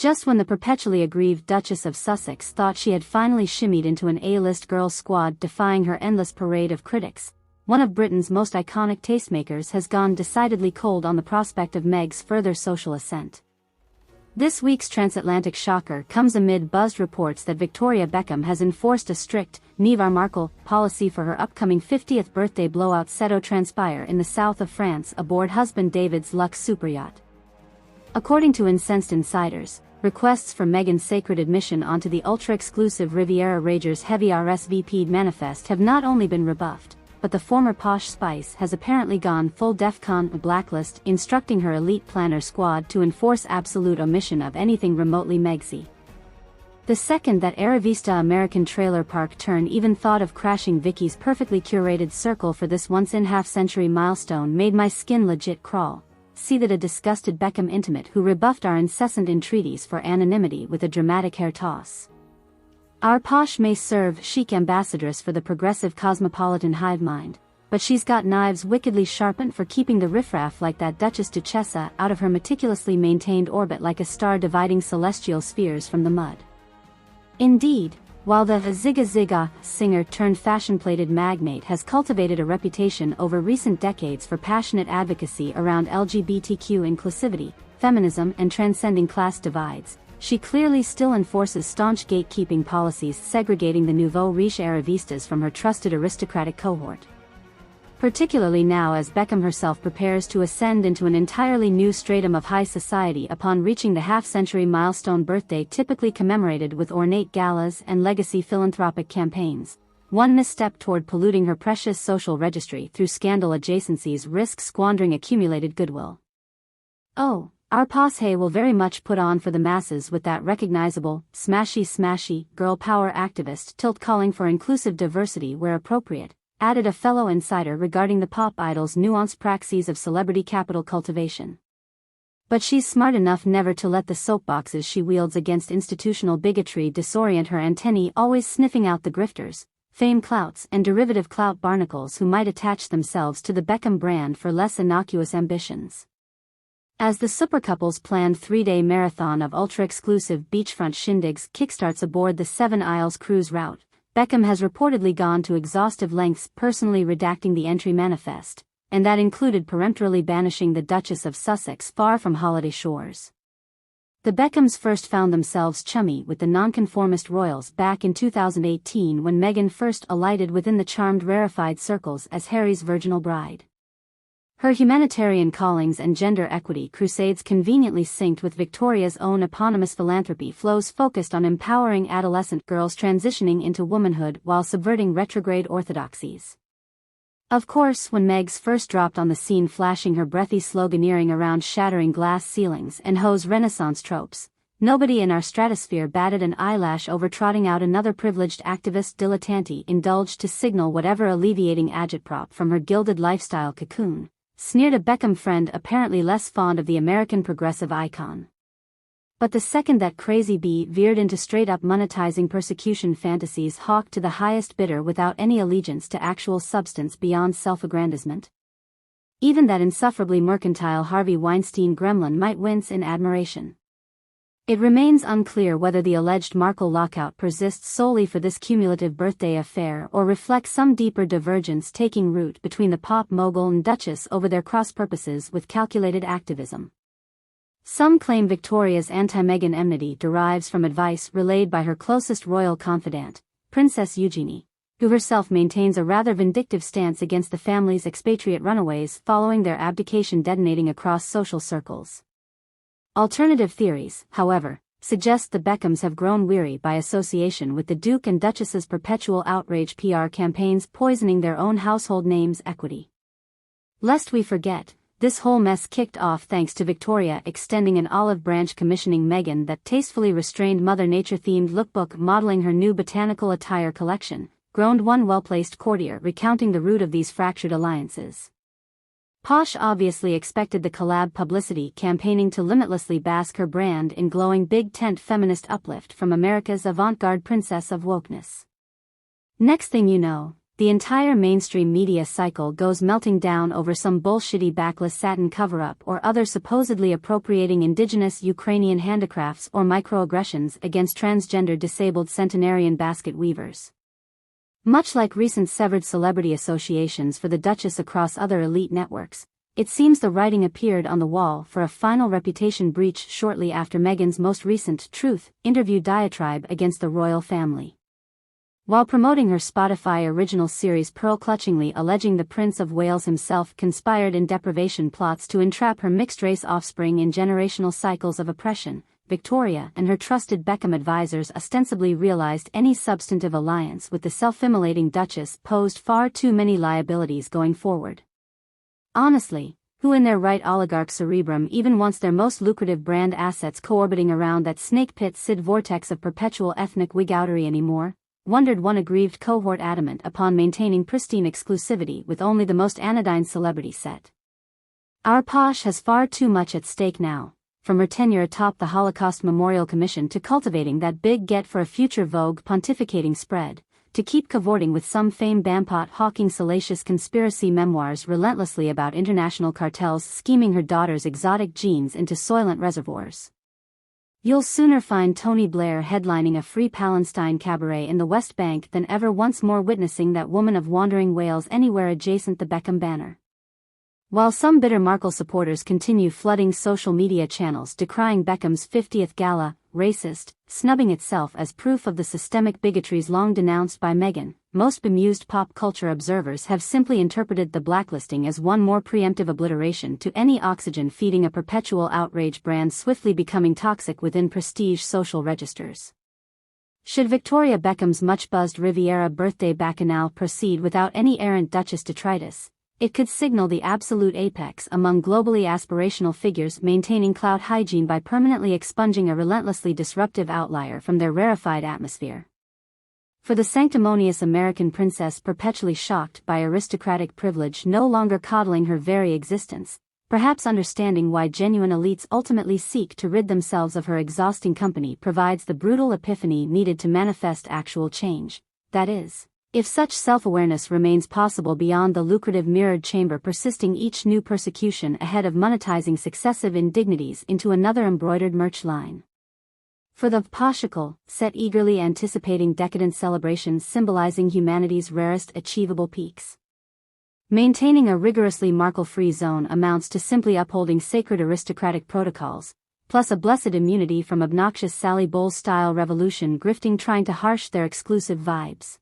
Just when the perpetually aggrieved Duchess of Sussex thought she had finally shimmied into an A-list girl squad defying her endless parade of critics, one of Britain's most iconic tastemakers has gone decidedly cold on the prospect of Meg's further social ascent. This week's transatlantic shocker comes amid buzzed reports that Victoria Beckham has enforced a strict, ne va Markle, policy for her upcoming 50th birthday blowout set to transpire in the south of France aboard husband David's luxe superyacht. According to incensed insiders, requests for Meghan's sacred admission onto the ultra-exclusive Riviera Ragers heavy RSVP'd manifest have not only been rebuffed, but the former posh spice has apparently gone full DEFCON blacklist, instructing her elite planner squad to enforce absolute omission of anything remotely Megsy. The second that Aravista American trailer park turn even thought of crashing Vicky's perfectly curated circle for this once-in-half-century milestone made my skin legit crawl. See that a disgusted Beckham intimate who rebuffed our incessant entreaties for anonymity with a dramatic hair toss. Our posh may serve chic ambassadress for the progressive cosmopolitan hive mind, but she's got knives wickedly sharpened for keeping the riffraff like that Duchess Duchessa out of her meticulously maintained orbit like a star dividing celestial spheres from the mud. Indeed, while the Zigga Zigga singer-turned-fashion-plated magnate has cultivated a reputation over recent decades for passionate advocacy around LGBTQ inclusivity, feminism and transcending class divides, she clearly still enforces staunch gatekeeping policies segregating the nouveau riche Aravistas from her trusted aristocratic cohort. Particularly now as Beckham herself prepares to ascend into an entirely new stratum of high society upon reaching the half-century milestone birthday typically commemorated with ornate galas and legacy philanthropic campaigns. One misstep toward polluting her precious social registry through scandal adjacencies risks squandering accumulated goodwill. Oh, our posse will very much put on for the masses with that recognizable, smashy, girl power activist tilt calling for inclusive diversity where appropriate, added a fellow insider regarding the pop idol's nuanced praxis of celebrity capital cultivation. But she's smart enough never to let the soapboxes she wields against institutional bigotry disorient her antennae, always sniffing out the grifters, fame clouts and derivative clout barnacles who might attach themselves to the Beckham brand for less innocuous ambitions. As the supercouple's planned 3-day marathon of ultra-exclusive beachfront shindigs kickstarts aboard the Seven Isles cruise route, Beckham has reportedly gone to exhaustive lengths personally redacting the entry manifest, and that included peremptorily banishing the Duchess of Sussex far from holiday shores. The Beckhams first found themselves chummy with the nonconformist royals back in 2018 when Meghan first alighted within the charmed rarefied circles as Harry's virginal bride. Her humanitarian callings and gender equity crusades conveniently synced with Victoria's own eponymous philanthropy flows focused on empowering adolescent girls transitioning into womanhood while subverting retrograde orthodoxies. Of course, when Megs first dropped on the scene flashing her breathy sloganeering around shattering glass ceilings and hose Renaissance tropes, nobody in our stratosphere batted an eyelash over trotting out another privileged activist dilettante indulged to signal whatever alleviating agitprop from her gilded lifestyle cocoon, sneered a Beckham friend apparently less fond of the American progressive icon. But the second that crazy bee veered into straight-up monetizing persecution fantasies hawked to the highest bidder without any allegiance to actual substance beyond self-aggrandizement, even that insufferably mercantile Harvey Weinstein gremlin might wince in admiration. It remains unclear whether the alleged Markle lockout persists solely for this cumulative birthday affair or reflects some deeper divergence taking root between the pop mogul and Duchess over their cross-purposes with calculated activism. Some claim Victoria's anti-Meghan enmity derives from advice relayed by her closest royal confidant, Princess Eugenie, who herself maintains a rather vindictive stance against the family's expatriate runaways following their abdication detonating across social circles. Alternative theories, however, suggest the Beckhams have grown weary by association with the Duke and Duchess's perpetual outrage PR campaigns poisoning their own household name's equity. Lest we forget, this whole mess kicked off thanks to Victoria extending an olive branch commissioning Meghan that tastefully restrained Mother Nature-themed lookbook modeling her new botanical attire collection, groaned one well-placed courtier recounting the root of these fractured alliances. Posh obviously expected the collab publicity campaigning to limitlessly bask her brand in glowing big tent feminist uplift from America's avant-garde princess of wokeness. Next thing you know, the entire mainstream media cycle goes melting down over some bullshitty backlist satin cover-up or other supposedly appropriating indigenous Ukrainian handicrafts or microaggressions against transgender disabled centenarian basket weavers. Much like recent severed celebrity associations for the Duchess across other elite networks, it seems the writing appeared on the wall for a final reputation breach shortly after Meghan's most recent Truth interview diatribe against the royal family. While promoting her Spotify original series pearl-clutchingly alleging the Prince of Wales himself conspired in deprivation plots to entrap her mixed-race offspring in generational cycles of oppression, Victoria and her trusted Beckham advisors ostensibly realized any substantive alliance with the self-immolating Duchess posed far too many liabilities going forward. Honestly, who in their right oligarch cerebrum even wants their most lucrative brand assets co-orbiting around that snake pit Sid vortex of perpetual ethnic wigoutery anymore? Wondered one aggrieved cohort adamant upon maintaining pristine exclusivity with only the most anodyne celebrity set. Our posh has far too much at stake now, from her tenure atop the Holocaust Memorial Commission to cultivating that big get for a future Vogue pontificating spread, to keep cavorting with some fame bampot hawking salacious conspiracy memoirs relentlessly about international cartels scheming her daughter's exotic genes into soylent reservoirs. You'll sooner find Tony Blair headlining a Free Palestine cabaret in the West Bank than ever once more witnessing that woman of wandering Wales anywhere adjacent the Beckham banner. While some bitter Markle supporters continue flooding social media channels decrying Beckham's 50th gala, racist, snubbing itself as proof of the systemic bigotries long denounced by Meghan, most bemused pop culture observers have simply interpreted the blacklisting as one more preemptive obliteration to any oxygen feeding a perpetual outrage brand swiftly becoming toxic within prestige social registers. Should Victoria Beckham's much-buzzed Riviera birthday bacchanal proceed without any errant Duchess detritus, it could signal the absolute apex among globally aspirational figures maintaining clout hygiene by permanently expunging a relentlessly disruptive outlier from their rarefied atmosphere. For the sanctimonious American princess perpetually shocked by aristocratic privilege no longer coddling her very existence, perhaps understanding why genuine elites ultimately seek to rid themselves of her exhausting company provides the brutal epiphany needed to manifest actual change, that is, if such self-awareness remains possible beyond the lucrative mirrored chamber persisting each new persecution ahead of monetizing successive indignities into another embroidered merch line. For the poshicle, set eagerly anticipating decadent celebrations symbolizing humanity's rarest achievable peaks. Maintaining a rigorously Markle-free zone amounts to simply upholding sacred aristocratic protocols, plus a blessed immunity from obnoxious Sally Bowles-style revolution grifting trying to harsh their exclusive vibes.